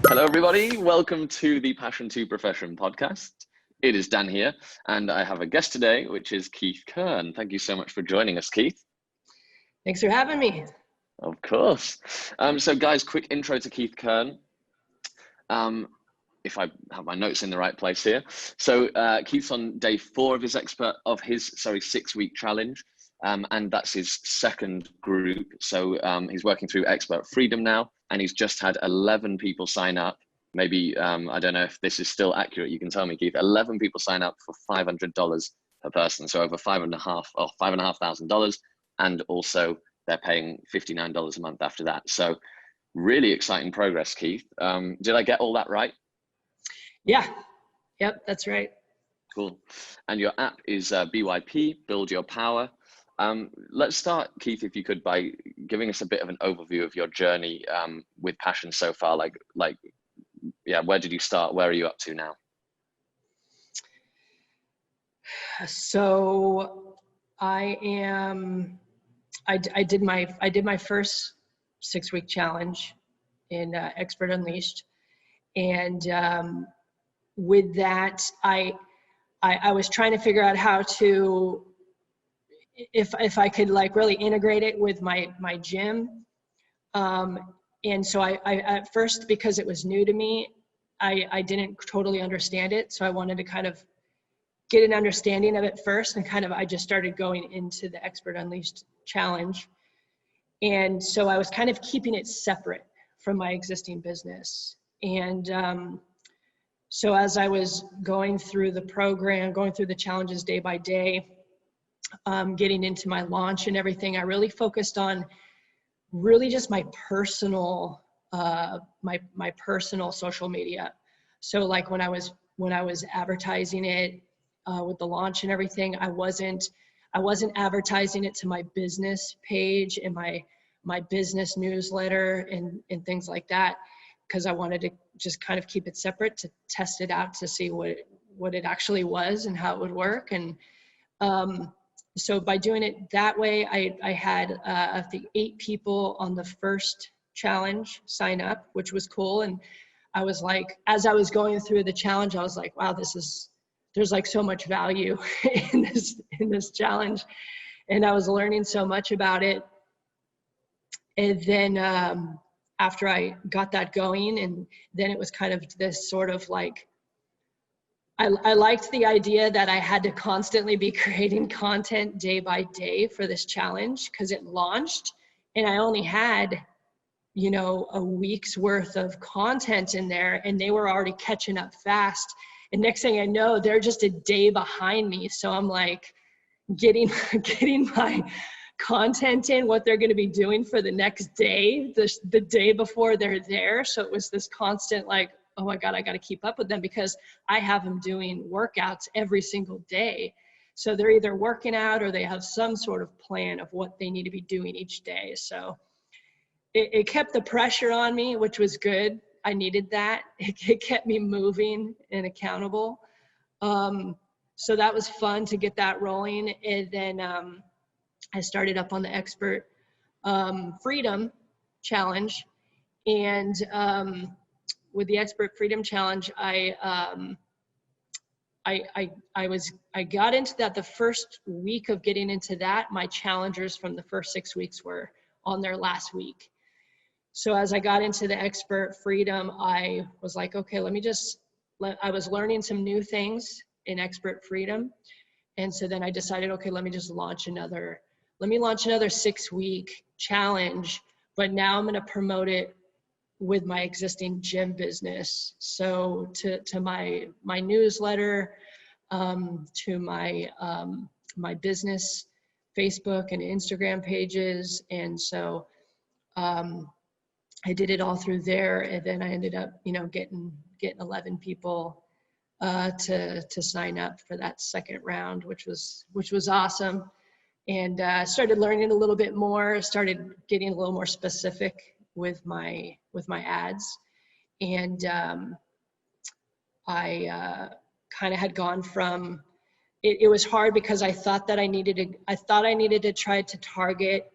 Hello, everybody. Welcome to the Passion to Profession podcast. It is Dan here, and I have a guest today, which is Keith Kern. Thank you so much for joining us, Keith. Thanks for having me. Of course. So guys, quick intro to Keith Kern. If I have my notes in the right place here. So Keith's on day 4 of his 6-week challenge. And that's his second group. So he's working through Expert Freedom now, and he's just had 11 people sign up. Maybe, I don't know if this is still accurate. You can tell me, Keith. 11 people sign up for $500 per person. So over $5,500. And also they're paying $59 a month after that. So really exciting progress, Keith. Did I get all that right? Yeah. Yep, that's right. Cool. And your app is BYP, Build Your Power. Let's start, Keith, if you could, by giving us a bit of an overview of your journey with Passion so far. Where did you start? Where are you up to now? So I did my first 6-week challenge in Expert Unleashed, and with that, I was trying to figure out how to. If I could really integrate it with my gym. And so I at first, because it was new to me, I didn't totally understand it. So I wanted to kind of get an understanding of it first, and I just started going into the Expert Unleashed challenge. And so I was kind of keeping it separate from my existing business. And so as I was going through the program, going through the challenges day by day, getting into my launch and everything, I really focused on really just my personal, my personal social media. So like when I was advertising it with the launch and everything, I wasn't advertising it to my business page and my business newsletter and things like that, because I wanted to just kind of keep it separate to test it out to see what it actually was and how it would work. And so by doing it that way, I had I think 8 people on the first challenge sign up, which was cool. And I was like, as I was going through the challenge, I was like, wow, there's like so much value in this challenge. And I was learning so much about it. And then after I got that going, and then it was kind of this sort of like, I liked the idea that I had to constantly be creating content day by day for this challenge, because it launched and I only had, a week's worth of content in there, and they were already catching up fast. And next thing I know, they're just a day behind me. So I'm like getting my content in, what they're going to be doing for the next day, the day before they're there. So it was this constant like, oh my God, I got to keep up with them, because I have them doing workouts every single day. So they're either working out or they have some sort of plan of what they need to be doing each day. So it kept the pressure on me, which was good. I needed that. It kept me moving and accountable. So that was fun to get that rolling. And then I started up on the Expert Freedom Challenge. And with the Expert Freedom Challenge, I got into that the first week of getting into that. My challengers from the first 6 weeks were on their last week. So as I got into the Expert Freedom, I was like, okay, I was learning some new things in Expert Freedom. And so then I decided, okay, let me launch another 6-week challenge, but now I'm going to promote it with my existing gym business. So to my newsletter, to my business Facebook and Instagram pages. And so I did it all through there. And then I ended up, getting 11 people to sign up for that second round, which was awesome. And started learning a little bit more, started getting a little more specific with my ads. And I kind of had gone from, it was hard because I thought I needed to try to target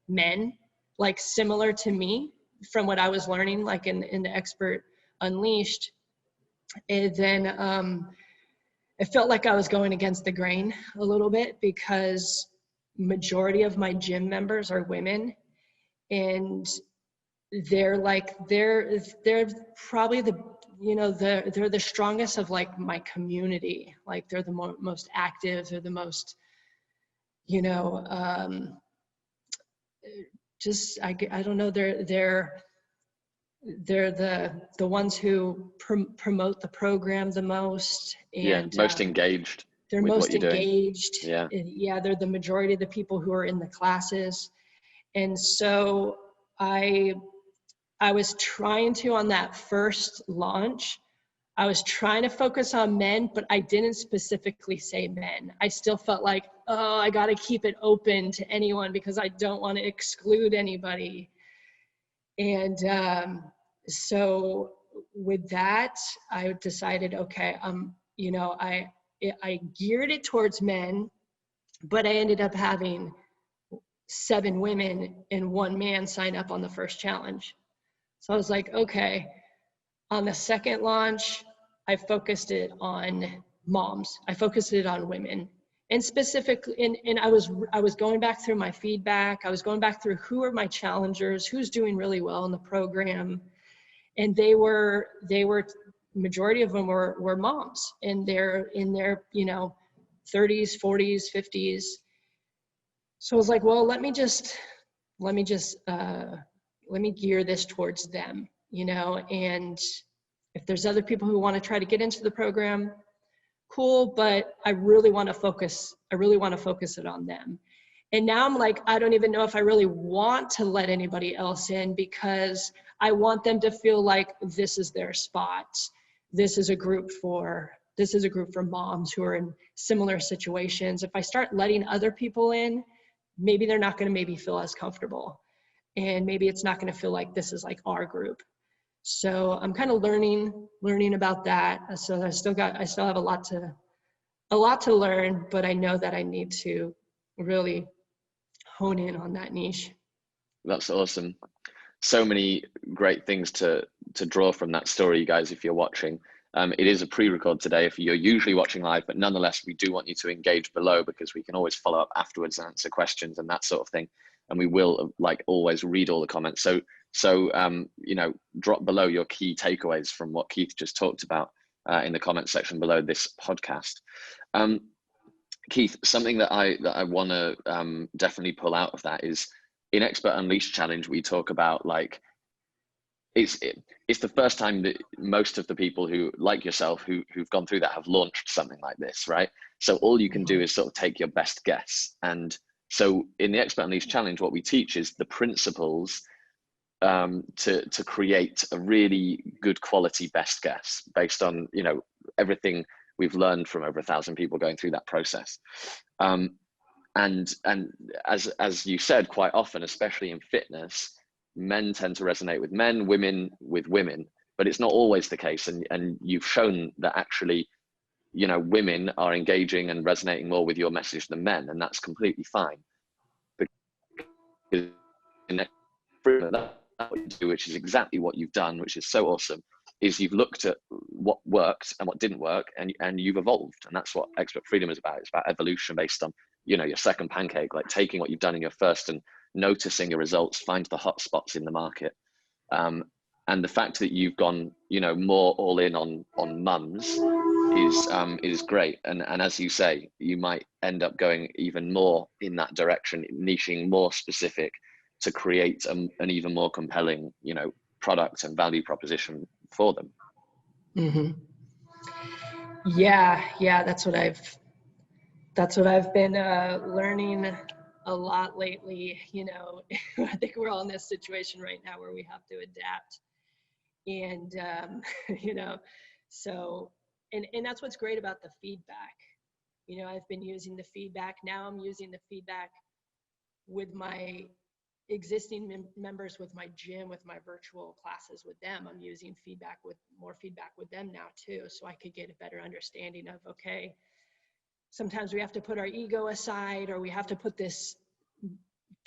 men, like similar to me from what I was learning, like in the Expert Unleashed, and then it felt like I was going against the grain a little bit, because majority of my gym members are women, and they're probably they're the strongest of like my community. Like they're the most active, they're the most, just I don't know, they're the ones who promote the program the most, and most engaged. They're with most what you're engaged. doing. Yeah, they're the majority of the people who are in the classes. And so I was trying to, on that first launch, I was trying to focus on men, but I didn't specifically say men. I still felt like, oh, I got to keep it open to anyone because I don't want to exclude anybody. And so with that, I decided, okay, I geared it towards men, but I ended up having 7 women and 1 man sign up on the first challenge. So I was like, okay, on the second launch, I focused it on moms. I focused it on women. And specifically, and I was going back through my feedback. I was going back through who are my challengers, who's doing really well in the program. And they were majority of them were moms, and they're in their 30s, 40s, 50s. So I was like, well, let me gear this towards them, and if there's other people who want to try to get into the program, cool, but I really want to focus it on them. And now I'm like, I don't even know if I really want to let anybody else in, because I want them to feel like this is their spot. This is a group for moms who are in similar situations. If I start letting other people in, maybe they're not going to maybe feel as comfortable, and maybe it's not going to feel like this is like our group. So I'm kind of learning about that. So I still have a lot to learn, but I know that I need to really hone in on that niche. That's awesome. So many great things to draw from that story, you guys, if you're watching. It is a pre-record today if you're usually watching live, but nonetheless, we do want you to engage below, because we can always follow up afterwards and answer questions and that sort of thing. And we will, like always, read all the comments. So drop below your key takeaways from what Keith just talked about in the comment section below this podcast. Keith, something that I want to definitely pull out of that is, in Expert Unleashed Challenge, we talk about like, it's the first time that most of the people who, like yourself, who've gone through that have launched something like this, right? So all you can do is sort of take your best guess. And so in the Expert Unleashed Challenge, what we teach is the principles to create a really good quality best guess based on everything we've learned from over 1,000 people going through that process. And as you said, quite often, especially in fitness, men tend to resonate with men, women with women, but it's not always the case. And you've shown that actually, women are engaging and resonating more with your message than men, and that's completely fine. Because what you do, which is exactly what you've done, which is so awesome, is you've looked at what worked and what didn't work, and you've evolved. And that's what Expert Freedom is about. It's about evolution based on, your second pancake, like taking what you've done in your first and noticing your results, find the hot spots in the market. And the fact that you've gone, more all in on mums is great. And as you say, you might end up going even more in that direction, niching more specific to create an even more compelling, product and value proposition for them. Mm-hmm. Yeah, that's what I've been learning a lot lately. I think we're all in this situation right now where we have to adapt, and so and that's what's great about the feedback. I've been using the feedback. Now I'm using the feedback with my existing members, with my gym, with my virtual classes with them. I'm using more feedback with them now too, so I could get a better understanding of, okay, sometimes we have to put our ego aside, or we have to put this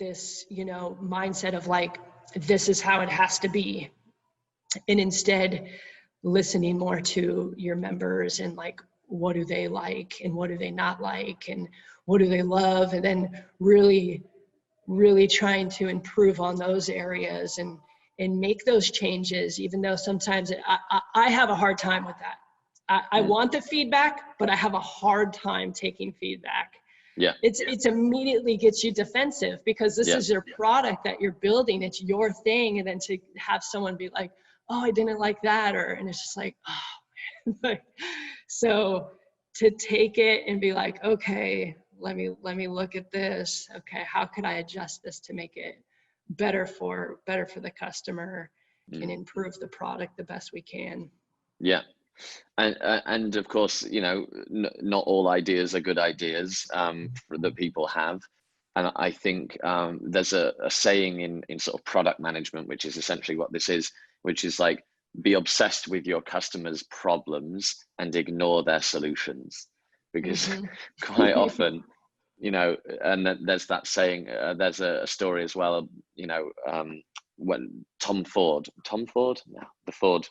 mindset of like, this is how it has to be. And instead, listening more to your members and like, what do they like and what do they not like and what do they love, and then really trying to improve on those areas and make those changes, even though sometimes I have a hard time with that. I want the feedback, but I have a hard time taking feedback. Yeah. It's immediately gets you defensive because this is your product that you're building. It's your thing. And then to have someone be like, oh, I didn't like that. And it's just like, oh, like, so to take it and be like, okay, let me look at this. Okay. How could I adjust this to make it better for the customer and improve the product the best we can? Yeah. And of course, you know, not all ideas are good ideas that people have. And I think there's a saying in sort of product management, which is essentially what this is, which is like, be obsessed with your customers' problems and ignore their solutions. Because quite often, you know, and there's that saying, there's a story as well, you know, when Tom Ford, no, the Ford,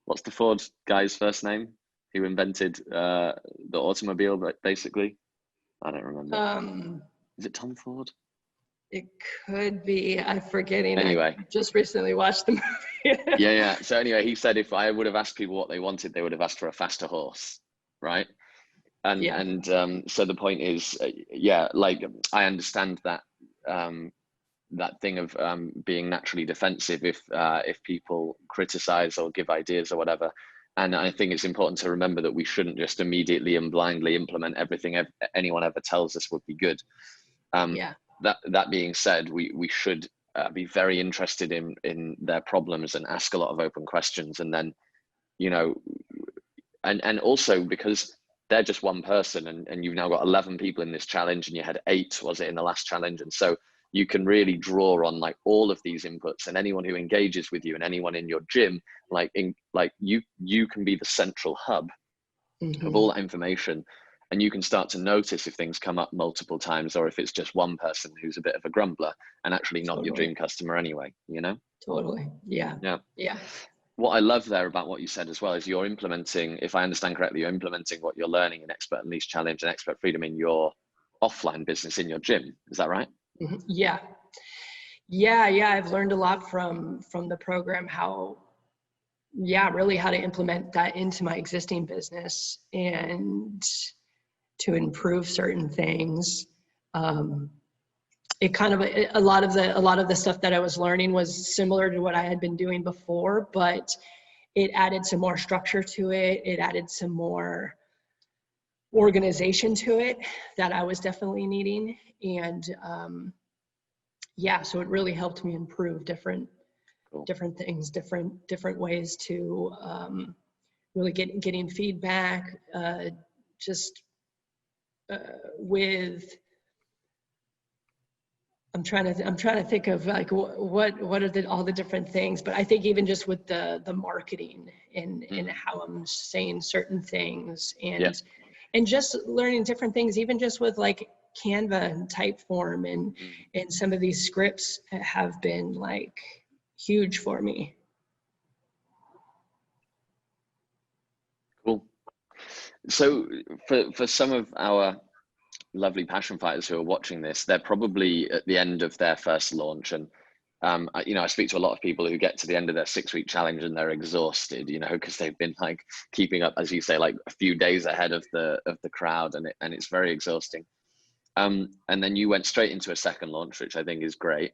what's the Ford guy's first name? Who invented the automobile, but basically, I don't remember. Is it Tom Ford? It could be. I'm forgetting. Anyway, I just recently watched the movie. yeah. So anyway, he said if I would have asked people what they wanted, they would have asked for a faster horse, right? And so the point is, like I understand that that thing of being naturally defensive if people criticize or give ideas or whatever. And I think it's important to remember that we shouldn't just immediately and blindly implement everything anyone ever tells us would be good. That being said, we should be very interested in their problems and ask a lot of open questions. And then, you know, and also because they're just one person and you've now got 11 people in this challenge and you had 8, was it, in the last challenge? And so you can really draw on like all of these inputs, and anyone who engages with you and anyone in your gym, you can be the central hub of all that information, and you can start to notice if things come up multiple times or if it's just one person who's a bit of a grumbler and actually not your dream customer anyway, you know? Totally. Yeah. What I love there about what you said as well is you're implementing, if I understand correctly, you're implementing what you're learning in Expert Unleashed Challenge and Expert Freedom in your offline business in your gym. Is that right? Yeah. I've learned a lot from the program, really how to implement that into my existing business and to improve certain things. It kind of, a lot of the stuff that I was learning was similar to what I had been doing before, but it added some more structure to it. It added some more organization to it that I was definitely needing. And so it really helped me improve different things, different ways to really getting feedback, with, I'm trying to think of like what are all the different things, but I think even just with the marketing and how I'm saying certain things and just learning different things, even just with like Canva and Typeform and some of these scripts have been like huge for me. Cool. So for some of our lovely passion fighters who are watching this, they're probably at the end of their first launch, and you know, I speak to a lot of people who get to the end of their 6-week challenge and they're exhausted, you know, because they've been like keeping up, as you say, like a few days ahead of the crowd, and it's very exhausting. And then you went straight into a second launch, which I think is great.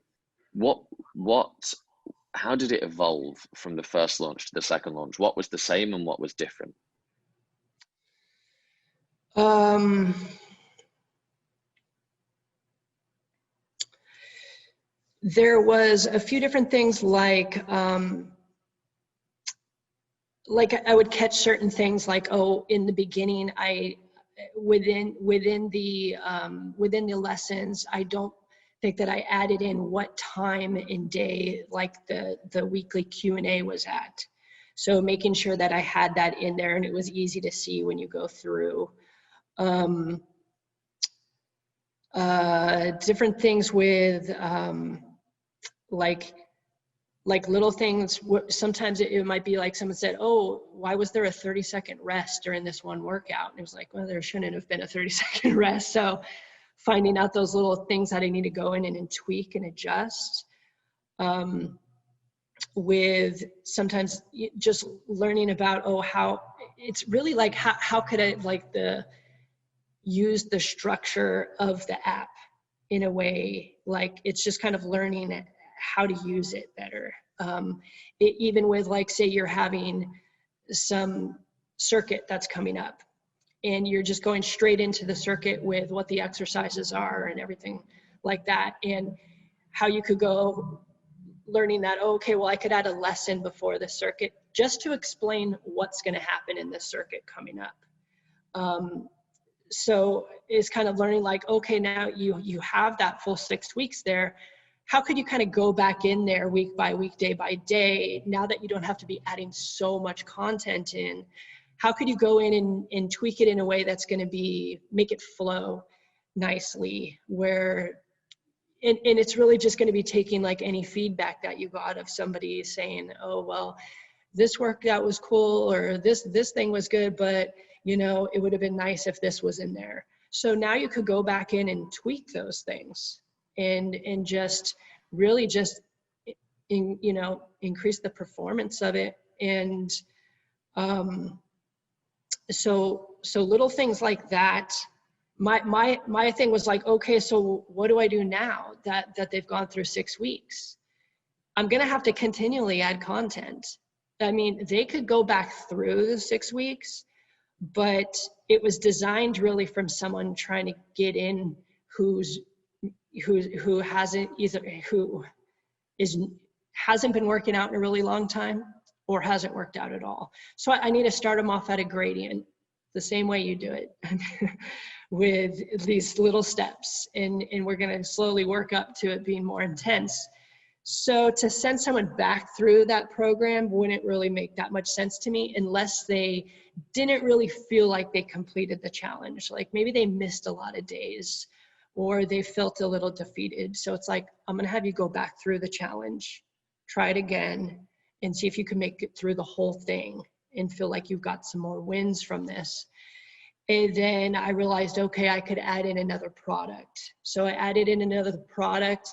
How did it evolve from the first launch to the second launch? What was the same and what was different? There was a few different things like I would catch certain things like, in the beginning, within the lessons, I don't think that I added in what time and day like the weekly Q&A was at. So making sure that I had that in there and it was easy to see when you go through. Different things with like like little things. Sometimes it might be like someone said, oh, why was there a 30-second rest during this one workout? And it was like, well, there shouldn't have been a 30-second rest. So finding out those little things that I need to go in and tweak and adjust. With sometimes just learning about, oh, how it's really like, how could I like use the structure of the app in a way, like it's just kind of learning how to use it better. Even with like, say you're having some circuit that's coming up and you're just going straight into the circuit with what the exercises are and everything like that, and how you could go learning that, oh, okay, well, I could add a lesson before the circuit just to explain what's going to happen in this circuit coming up. So it's kind of learning like, okay, now you have that full 6 weeks there. How could you kind of go back in there week by week, day by day, now that you don't have to be adding so much content in? How could you go in and tweak it in a way that's going to make it flow nicely, where and it's really just going to be taking like any feedback that you got of somebody saying, oh, well, this workout was cool, or this thing was good, but you know, it would have been nice if this was in there. So now you could go back in and tweak those things and just really just increase the performance of it. And so little things like that. My thing was like, okay, so what do I do now that they've gone through 6 weeks? I'm going to have to continually add content. I mean, they could go back through the 6 weeks, but it was designed really from someone trying to get in who hasn't been working out in a really long time or hasn't worked out at all. So I need to start them off at a gradient, the same way you do it. With these little steps, and we're going to slowly work up to it being more intense. So to send someone back through that program wouldn't really make that much sense to me unless they didn't really feel like they completed the challenge. Like maybe they missed a lot of days or they felt a little defeated. So it's like, I'm going to have you go back through the challenge, try it again, and see if you can make it through the whole thing and feel like you've got some more wins from this. And then I realized, okay, I could add in another product. So I added in another product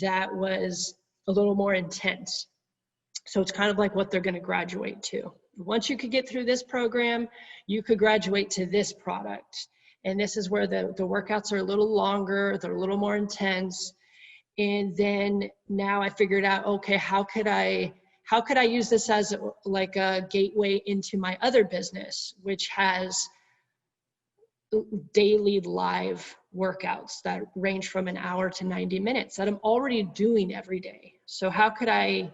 that was a little more intense. So it's kind of like what they're going to graduate to. Once you could get through this program, you could graduate to this product. And this is where the workouts are a little longer, they're a little more intense. And then now I figured out, okay, how could I use this as like a gateway into my other business, which has daily live workouts that range from an hour to 90 minutes that I'm already doing every day. So how could I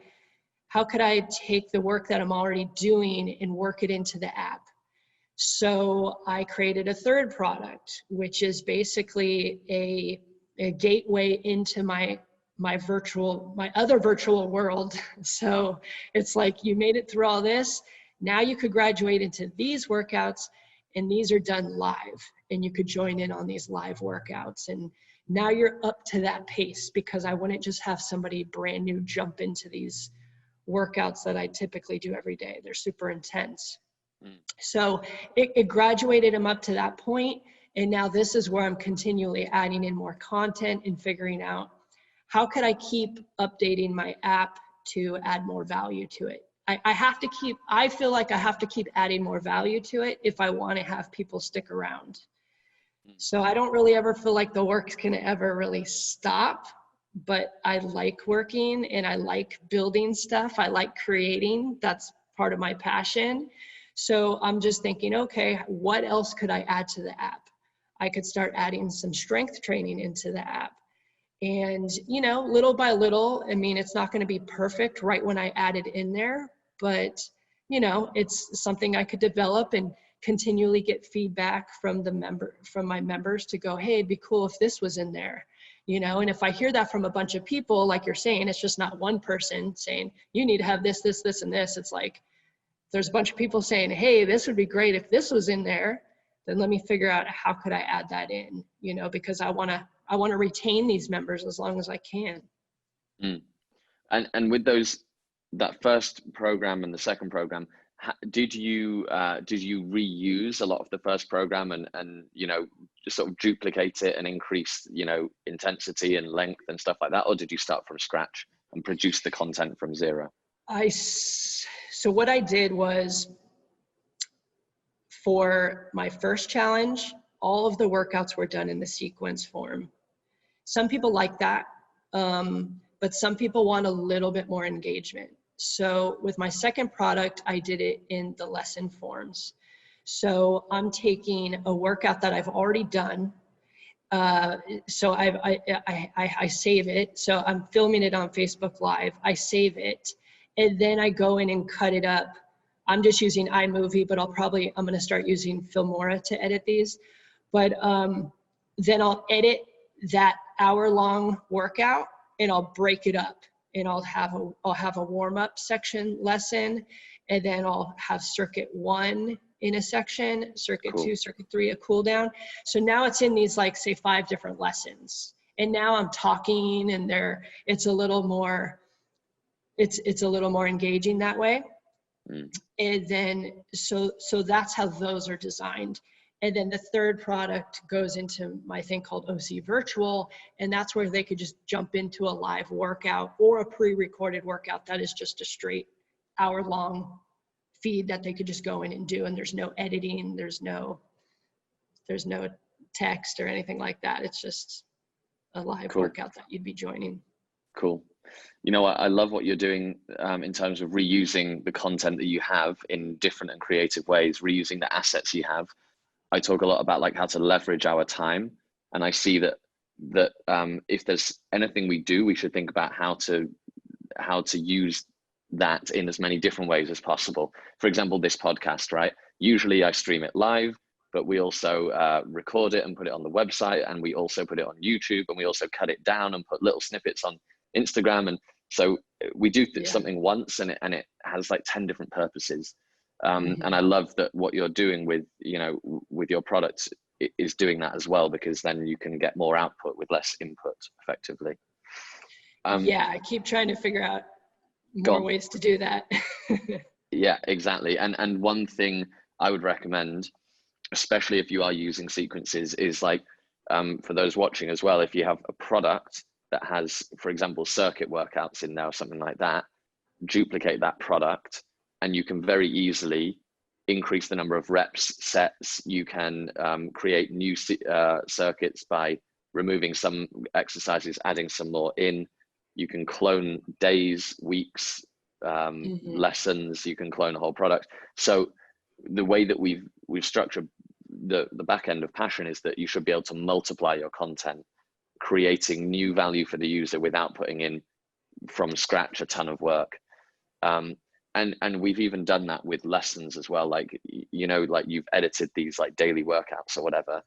take the work that I'm already doing and work it into the app? So I created a third product, which is basically a gateway into my other virtual world. So it's like, you made it through all this. Now you could graduate into these workouts, and these are done live, and you could join in on these live workouts. And now you're up to that pace, because I wouldn't just have somebody brand new jump into these workouts that I typically do every day. They're super intense. So it graduated them up to that point. And now this is where I'm continually adding in more content and figuring out how could I keep updating my app to add more value to it. I feel like I have to keep adding more value to it if I want to have people stick around. So I don't really ever feel like the work can ever really stop, but I like working and I like building stuff. I like creating. That's part of my passion. So I'm just thinking, okay, what else could I add to the app? I could start adding some strength training into the app. And, you know, little by little, I mean, it's not going to be perfect right when I add it in there, but, you know, it's something I could develop and continually get feedback from my members to go, hey, it'd be cool if this was in there, you know. And if I hear that from a bunch of people, like you're saying, it's just not one person saying, you need to have this, this, this, and this. It's like, there's a bunch of people saying, hey, this would be great if this was in there. Then let me figure out how could I add that in, you know, because I want to retain these members as long as I can. And with those that first program and the second program, did you reuse a lot of the first program and just sort of duplicate it and increase intensity and length and stuff like that, or did you start from scratch and produce the content from zero? So what I did was, for my first challenge, all of the workouts were done in the sequence form. Some people like that, but some people want a little bit more engagement. So with my second product, I did it in the lesson forms. So I'm taking a workout that I've already done. So I save it. So I'm filming it on Facebook Live. I save it, and then I go in and cut it up. I'm just using iMovie, but I'm going to start using Filmora to edit these. But then I'll edit that hour-long workout, and I'll break it up, and I'll have a warm-up section lesson, and then I'll have circuit 1 in a section, circuit 2, circuit 3, a cool down. So now it's in these, like, say 5 different lessons, and now I'm talking, and it's a little more engaging that way. And then so that's how those are designed. And then the third product goes into my thing called OC Virtual, and that's where they could just jump into a live workout or a pre-recorded workout that is just a straight hour-long feed that they could just go in and do, and there's no editing, there's no text or anything like that. It's just a live workout that you'd be joining. Cool. I love what you're doing in terms of reusing the content that you have in different and creative ways, reusing the assets you have. I talk a lot about like how to leverage our time, and I see that if there's anything we do, we should think about how to use that in as many different ways as possible. For example, this podcast, right? Usually I stream it live, but we also record it and put it on the website, and we also put it on YouTube, and we also cut it down and put little snippets on Instagram. And so we do something once, and it has like 10 different purposes. And I love that what you're doing with your products is doing that as well, because then you can get more output with less input effectively. I keep trying to figure out more ways to do that. Yeah, exactly. And one thing I would recommend, especially if you are using sequences, is like, for those watching as well, if you have a product that has, for example, circuit workouts in there or something like that, duplicate that product, and you can very easily increase the number of reps, sets. You can create new circuits by removing some exercises, adding some more in. You can clone days, weeks, lessons. You can clone a whole product. So the way that we've structured the back end of Passion is that you should be able to multiply your content, creating new value for the user without putting in from scratch a ton of work. And we've even done that with lessons as well. Like, like you've edited these like daily workouts or whatever.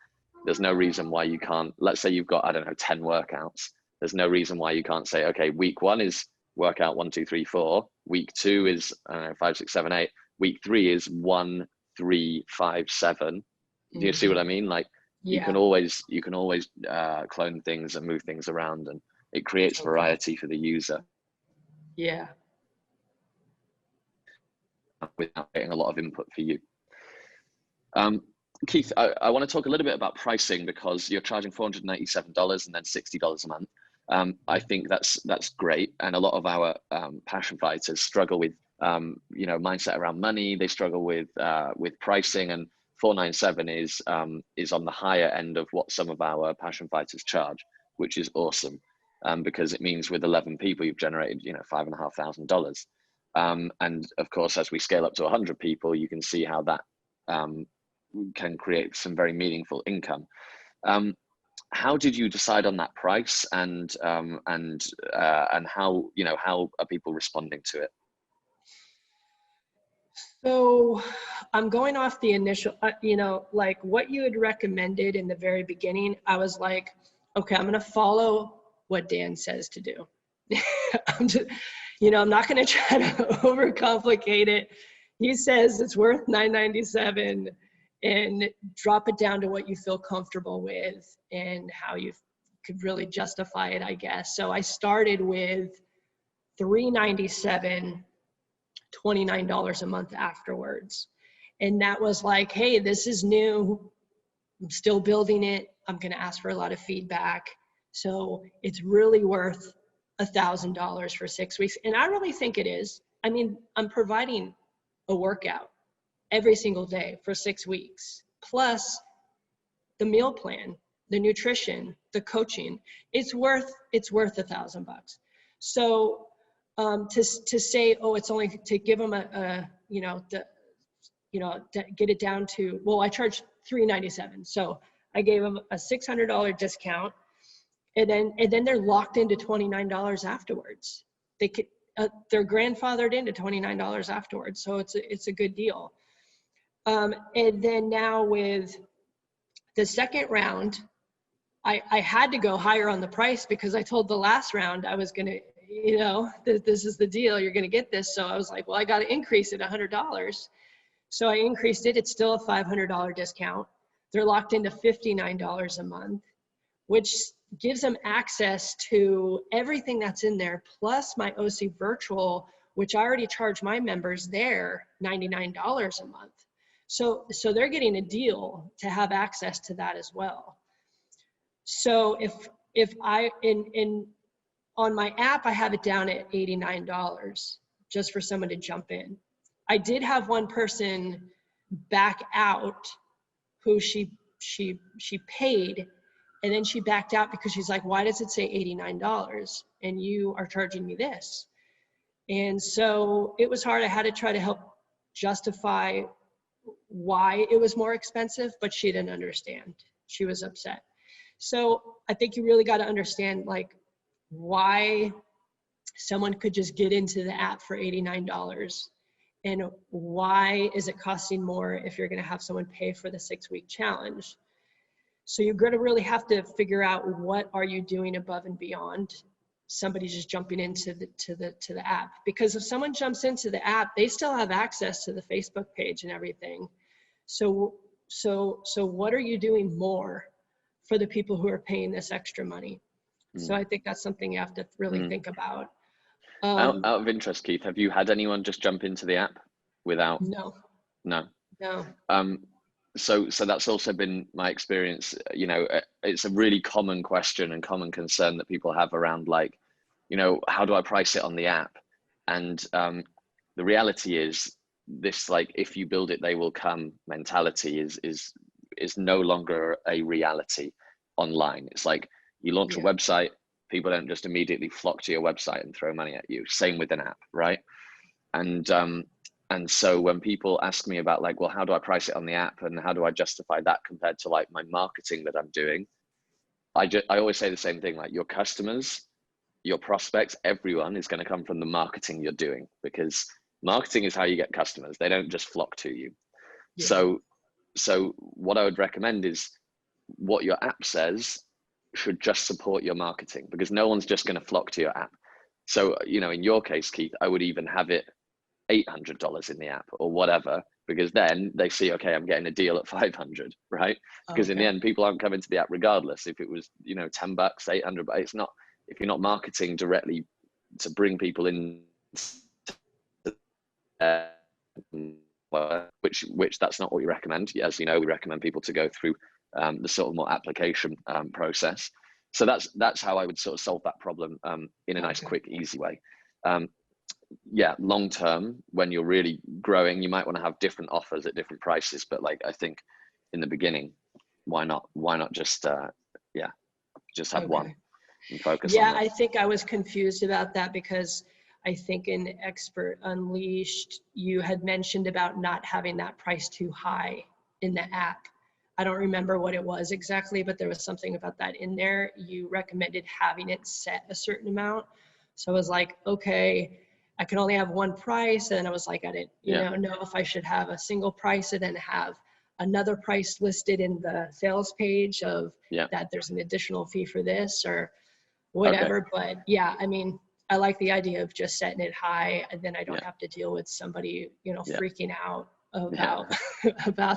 There's no reason why you can't, let's say you've got, 10 workouts. There's no reason why you can't say, okay, week 1 is workout 1, 2, 3, 4. Week 2 is 5, 6, 7, 8. Week 3 is 1, 3, 5, 7. Do you see what I mean? Like, you can always clone things and move things around, and it creates variety for the user. Yeah. Without getting a lot of input for you. Keith, I want to talk a little bit about pricing, because you're charging $497 and then $60 a month. I think that's great, and a lot of our passion fighters struggle with mindset around money. They struggle with pricing, and $497 is on the higher end of what some of our passion fighters charge, which is awesome, because it means with 11 people you've generated $5,500. And of course, as we scale up to 100 people, you can see how that can create some very meaningful income. How did you decide on that price, and how are people responding to it? So I'm going off the initial, like what you had recommended in the very beginning. I was like, okay, I'm going to follow what Dan says to do. I'm just, I'm not going to try to overcomplicate it. He says it's worth $997, and drop it down to what you feel comfortable with and how you could really justify it, I guess. So I started with $397 $29 a month afterwards. And that was like, hey, this is new. I'm still building it. I'm going to ask for a lot of feedback. So it's really worth $1,000 for 6 weeks. And I really think it is. I mean, I'm providing a workout every single day for 6 weeks, plus the meal plan, the nutrition, the coaching. It's worth $1,000 bucks. So to say, oh, it's only to give them to get it down to, well, I charge $397. So I gave them a $600 discount, and then they're locked into $29 afterwards. They could, they're grandfathered into $29 afterwards. So it's a good deal. And then now with the second round, I had to go higher on the price because I told the last round I was gonna, this is the deal, you're gonna get this. So I was like, well, I got to increase it $100. So I increased it. It's still a $500 discount. They're locked into $59 a month, which gives them access to everything that's in there, plus my OC Virtual, which I already charge my members there $99 a month. So they're getting a deal to have access to that as well. So if I, on my app, I have it down at $89 just for someone to jump in. I did have one person back out who she paid, and then she backed out because she's like, why does it say $89 and you are charging me this? And so it was hard. I had to try to help justify why it was more expensive, but she didn't understand. She was upset. So I think you really got to understand like why someone could just get into the app for $89 and why is it costing more if you're going to have someone pay for the 6-week challenge. So you're going to really have to figure out what are you doing above and beyond somebody just jumping into the app. Because if someone jumps into the app, they still have access to the Facebook page and everything. So what are you doing more for the people who are paying this extra money? So I think that's something you have to really think about. Out of interest, Keith, have you had anyone just jump into the app without? No. So that's also been my experience. It's a really common question and common concern that people have around like, how do I price it on the app? And the reality is this, like, if you build it, they will come mentality is no longer a reality online. It's like you launch a website, people don't just immediately flock to your website and throw money at you. Same with an app, right? And so when people ask me about like, well, how do I price it on the app and how do I justify that compared to like my marketing that I'm doing? I always say the same thing, like your customers, your prospects, everyone is going to come from the marketing you're doing, because marketing is how you get customers. They don't just flock to you. Yeah. So what I would recommend is what your app says should just support your marketing, because no one's just going to flock to your app. So, in your case, Keith, I would even have it $800 in the app or whatever, because then they see, okay, I'm getting a deal at $500, right? Because in the end, people aren't coming to the app regardless. If it was, $10, $800, but it's not, if you're not marketing directly to bring people in, which that's not what we recommend. As you know, we recommend people to go through the sort of more application process. So that's how I would sort of solve that problem in a nice, quick, easy way. Long term, when you're really growing, you might want to have different offers at different prices. But like, I think in the beginning, why not just have one and focus on that. I think I was confused about that because I think in Expert Unleashed, you had mentioned about not having that price too high in the app. I don't remember what it was exactly, but there was something about that in there. You recommended having it set a certain amount. So I was like, okay, I can only have one price. And I was like, I didn't know if I should have a single price and then have another price listed in the sales page of that there's an additional fee for this or whatever. Okay. But I mean, I like the idea of just setting it high, and then I don't have to deal with somebody, freaking out about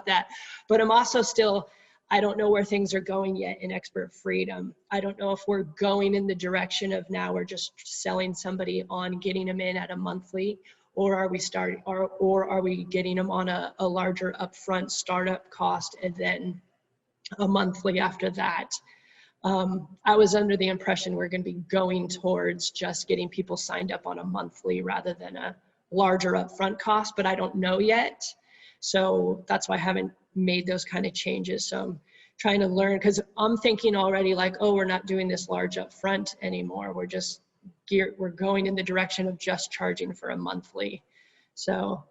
that. But I'm also still, I don't know where things are going yet in Expert Freedom. I don't know if we're going in the direction of now we're just selling somebody on getting them in at a monthly, or are we starting, or are we getting them on a larger upfront startup cost and then a monthly after that? I was under the impression we're going to be going towards just getting people signed up on a monthly rather than a larger upfront cost, but I don't know yet. So that's why I haven't made those kind of changes. So I'm trying to learn, because I'm thinking already like, oh, we're not doing this large upfront anymore. We're going in the direction of just charging for a monthly. So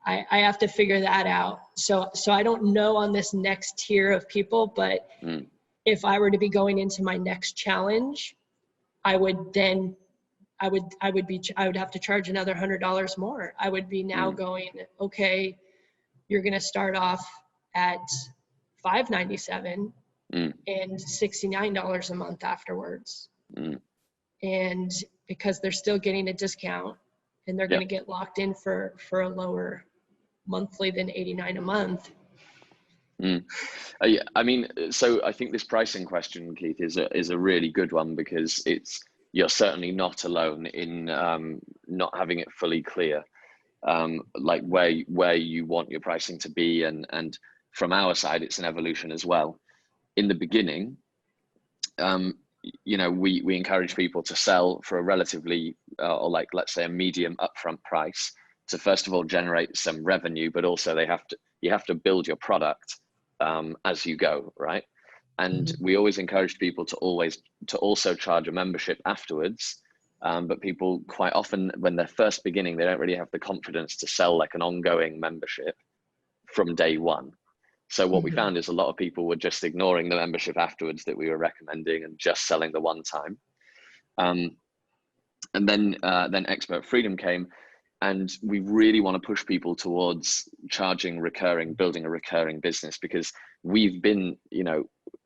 I have to figure that out. So I don't know on this next tier of people, but if I were to be going into my next challenge, I would have to charge another $100 more. I would be now going, okay, you're going to start off at $597 and $69 a month afterwards. And because they're still getting a discount and they're going to get locked in for a lower monthly than $89 a month. I mean, so I think this pricing question, Keith, is a really good one, because you're certainly not alone in not having it fully clear, like where you want your pricing to be, and from our side, it's an evolution as well. In the beginning, we encourage people to sell for a relatively, or like, let's say, a medium upfront price to first of all generate some revenue, but also you have to build your product as you go, right? And we always encourage people to also charge a membership afterwards. But people quite often, when they're first beginning, they don't really have the confidence to sell like an ongoing membership from day one. So what we found is a lot of people were just ignoring the membership afterwards that we were recommending and just selling the one time. And then Expert Freedom came, and we really want to push people towards charging recurring, building a recurring business, because we've been,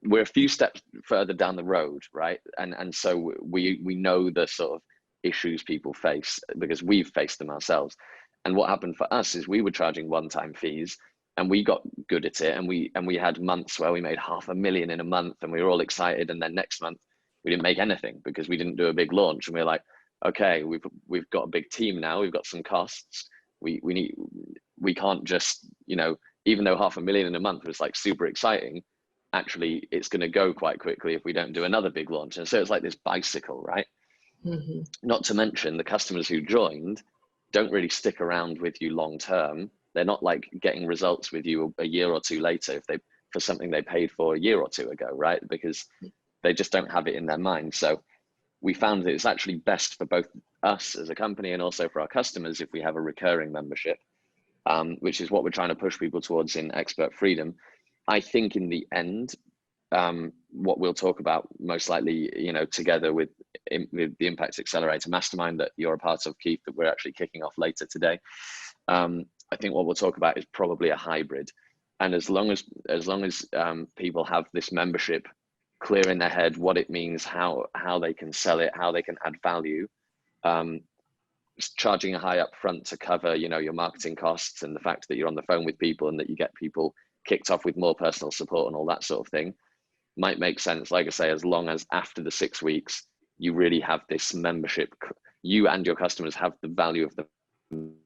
we're a few steps further down the road, right? And so we know the sort of issues people face because we've faced them ourselves. And what happened for us is we were charging one-time fees, and we got good at it, and we had months where we made $500,000 in a month, and we were all excited. And then next month we didn't make anything because we didn't do a big launch, and we were like, okay, we've got a big team now, we've got some costs. We can't just, even though $500,000 in a month was like super exciting, actually it's going to go quite quickly if we don't do another big launch. And so it's like this bicycle, right? Not to mention the customers who joined don't really stick around with you long term. They're not like getting results with you a year or two later for something they paid for a year or two ago, right? Because they just don't have it in their mind. So we found that it's actually best for both us as a company and also for our customers if we have a recurring membership, which is what we're trying to push people towards in Expert Freedom. I think in the end, what we'll talk about most likely, together with the Impact Accelerator Mastermind that you're a part of, Keith, that we're actually kicking off later today. I think what we'll talk about is probably a hybrid. And as long as people have this membership clear in their head, what it means, how they can sell it, how they can add value, charging a high up front to cover, your marketing costs and the fact that you're on the phone with people and that you get people kicked off with more personal support and all that sort of thing might make sense. Like I say, as long as after the 6 weeks, you really have this membership, you and your customers have the value of the membership.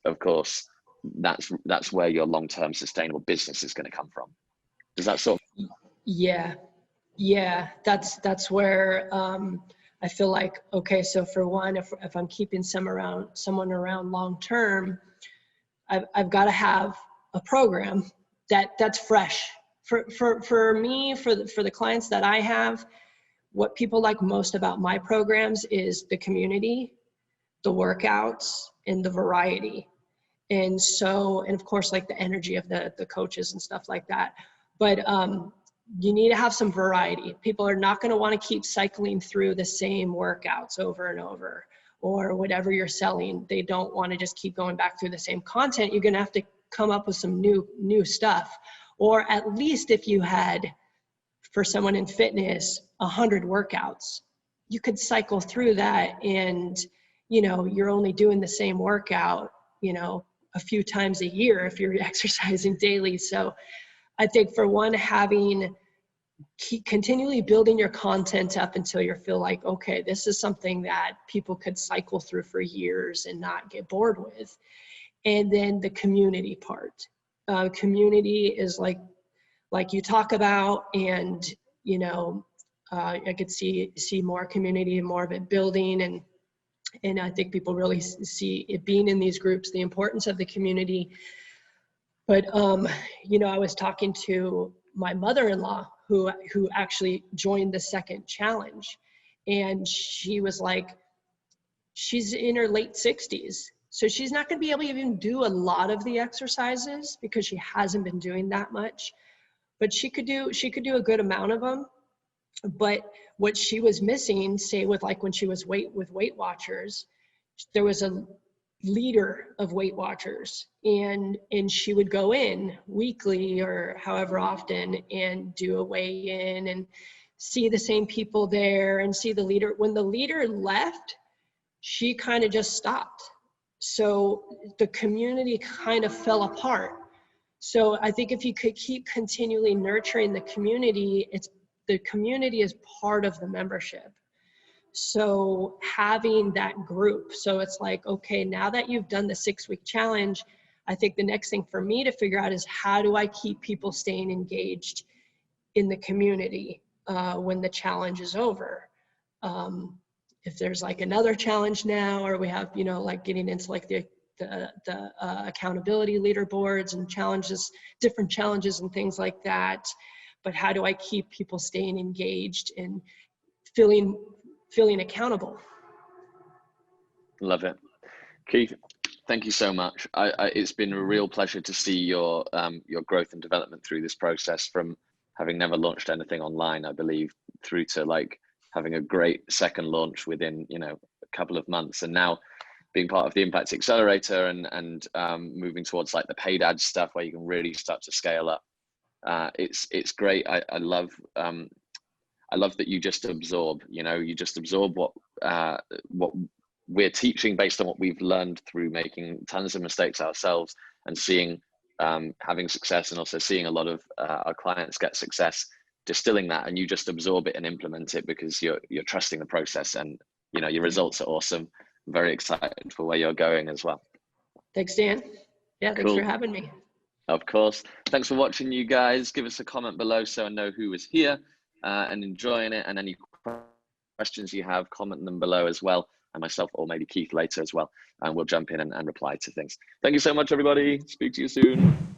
Of course, that's where your long-term sustainable business is going to come from. Does that sort of? Yeah, that's where I feel like, okay, so for one, if I'm keeping someone around long-term, I've got to have a program that's fresh. For me, for the clients that I have, what people like most about my programs is the community, the workouts, and the variety. And of course, like the energy of the coaches and stuff like that. But you need to have some variety. People are not going to want to keep cycling through the same workouts over and over, or whatever you're selling. They don't want to just keep going back through the same content. You're going to have to come up with some new stuff. Or at least if you had, for someone in fitness, 100 workouts, you could cycle through that, and you're only doing the same workout, a few times a year if you're exercising daily. So I think for one, having keep continually building your content up until you feel like, okay, this is something that people could cycle through for years and not get bored with. And then the community part. Community is like you talk about, and you know, I could see more community and more of it building, and I think people really see it being in these groups, the importance of the community. But you know, I was talking to my mother-in-law who actually joined the second challenge, and she was like, she's in her late 60s, so she's not going to be able to even do a lot of the exercises because she hasn't been doing that much, but she could do a good amount of them. But what she was missing, say with like when she was with Weight Watchers, there was a leader of Weight Watchers, and she would go in weekly or however often and do a weigh-in and see the same people there and see the leader. When the leader left, she kind of just stopped. So the community kind of fell apart. So I think if you could keep continually nurturing the community, the community is part of the membership. So having that group, so it's like, okay, now that you've done the 6-week challenge, I think the next thing for me to figure out is how do I keep people staying engaged in the community when the challenge is over? If there's like another challenge now, or we have, you know, like getting into like the accountability leaderboards and challenges, different challenges and things like that. But how do I keep people staying engaged and feeling accountable? Love it. Keith, thank you so much. It's been a real pleasure to see your growth and development through this process, from having never launched anything online, I believe, through to like having a great second launch within, you know, a couple of months, and now being part of the Impact Accelerator and moving towards like the paid ad stuff where you can really start to scale up. It's great. I love that you just absorb, you know, you just absorb what we're teaching based on what we've learned through making tons of mistakes ourselves and seeing, having success, and also seeing a lot of our clients get success, distilling that, and you just absorb it and implement it because you're trusting the process, and you know, your results are awesome. I'm very excited for where you're going as well. Thanks, Dan. Yeah, thanks for having me. Of course. Thanks for watching, you guys. Give us a comment below so I know who was here and enjoying it, and any questions you have, comment them below as well, and myself or maybe Keith later as well, and we'll jump in and reply to things. Thank you so much, everybody. Speak to you soon.